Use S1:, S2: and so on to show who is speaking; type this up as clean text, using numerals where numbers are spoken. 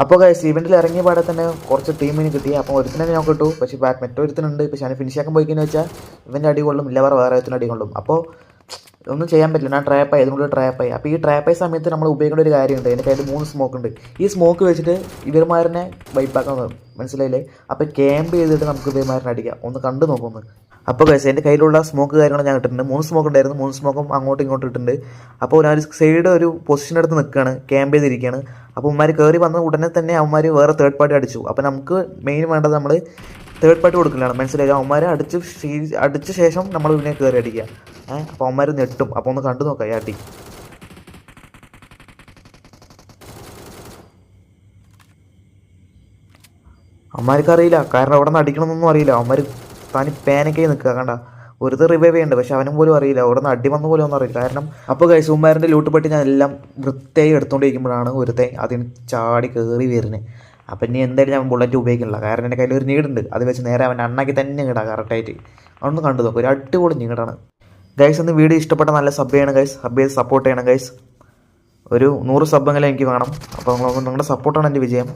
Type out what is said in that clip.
S1: അപ്പോൾ ഗൈസ് ഇവൻറ്റിൽ ഇറങ്ങിയ പാടെ തന്നെ കുറച്ച് ടീമിന് കിട്ടി. അപ്പോൾ ഒരുത്തിനെ ഞാൻ കിട്ടു. പക്ഷേ മറ്റൊരുത്തനുണ്ട്. പക്ഷേ ഞാൻ ഫിനിഷ് ആക്കാൻ പോയിക്കെന്ന് വെച്ചാൽ ഇവൻ്റെ അടി കൊള്ളും, ഇല്ല വേറെ ഒരുത്തിന് അടി കൊള്ളും. അപ്പോൾ ഒന്നും ചെയ്യാൻ പറ്റില്ല. ഞാൻ ട്രാപ്പായി, അതുകൊണ്ട് ട്രാപ്പായി. അപ്പോൾ ഈ ട്രാപ്പായ സമയത്ത് നമ്മൾ ഉപയോഗിക്കേണ്ട ഒരു കാര്യമുണ്ട്. എൻ്റെ കയ്യിൽ 3 സ്മോക്ക് ഉണ്ട്. ഈ സ്മോക്ക് വെച്ചിട്ട് ഇവന്മാരനെ വൈപ്പാക്കാൻ മനസ്സിലായില്ലേ? അപ്പോൾ ക്യാമ്പ് ചെയ്തിട്ട് നമുക്ക് ഇവന്മാരനെ അടിക്കാം. ഒന്ന് കണ്ടു നോക്കുന്നു. അപ്പോൾ ഗൈസ് എൻ്റെ കയ്യിലുള്ള സ്മോക്ക് കാര്യങ്ങൾ ഞാൻ ഇട്ടിട്ടുണ്ട്. 3 സ്മോക്ക് ഉണ്ടായിരുന്നു. 3 സ്മോക്കും അങ്ങോട്ടും ഇങ്ങോട്ടും ഇട്ടിട്ടുണ്ട്. അപ്പോൾ ഞാൻ സൈഡ് ഒരു പൊസിഷൻ എടുത്ത് നിൽക്കുകയാണ്, ക്യാമ്പ് ചെയ്തിരിക്കുകയാണ്. അപ്പോൾ അവന്മാർ കയറി വന്ന ഉടനെ തന്നെ അവന്മാർ വേറെ തേർഡ് പാർട്ടി അടിച്ചു. അപ്പോൾ നമുക്ക് മെയിൻ വേണ്ടത് നമ്മൾ തേർഡ് പാർട്ടി കൊടുക്കലാണ്, മനസ്സിലായില്ല? അവന്മാരെ അടിച്ച ശേഷം നമ്മൾ ഇതിനെ കയറി അടിക്കുക. അപ്പോൾ അവന്മാർ നെട്ടും. അപ്പോൾ ഒന്ന് കണ്ടു നോക്കാം ഈ അടി. അവന്മാർക്ക് അറിയില്ല, കാരണം അവിടെ നിന്ന് അടിക്കണമെന്നൊന്നും അറിയില്ല. അവന്മാർ താനി പാനിക്കായി നിൽക്കുക. കണ്ട ഒരുത്തർ റിവൈവ് ചെയ്യുന്നുണ്ട്, പക്ഷെ അവനും പോലും അറിയില്ല അവിടെ നിന്ന് അടി വന്ന പോലും ഒന്നും അറിയില്ല. കാരണം അപ്പോൾ ഗൈസ് ഉമ്മാരൻ്റെ ലൂട്ട് പെട്ടി ഞാൻ എല്ലാം വൃത്തിയായി എടുത്തുകൊണ്ടിരിക്കുമ്പോഴാണ് ഒരുത്തൻ അതിന് ചാടി കയറി വരുന്നത്. അപ്പം ഇനി എന്തായാലും ഞാൻ ബുള്ളറ്റ് ഉപയോഗിക്കുന്നില്ല, കാരണം എൻ്റെ കയ്യിൽ ഒരു നീടുണ്ട്. അത് വെച്ച് നേരെ അവൻ്റെ അണ്ണാക്കി തന്നെ ഇടാം കറക്റ്റായിട്ട്. അതൊന്ന് കണ്ടു നോക്കും, ഒരു അടിപൊളി നീടാണ് ഗൈസ്. ഒന്ന് വീഡിയോ ഇഷ്ടപ്പെട്ട നല്ല സബ് ചെയ്യണം ഗൈസ്, സബ് ചെയ്ത് സപ്പോർട്ട് ചെയ്യണം ഗൈസ്. ഒരു 100 സബ്ബെങ്കിലും എനിക്ക് വേണം. അപ്പോൾ നിങ്ങളുടെ സപ്പോർട്ടാണ് എൻ്റെ വിജയം.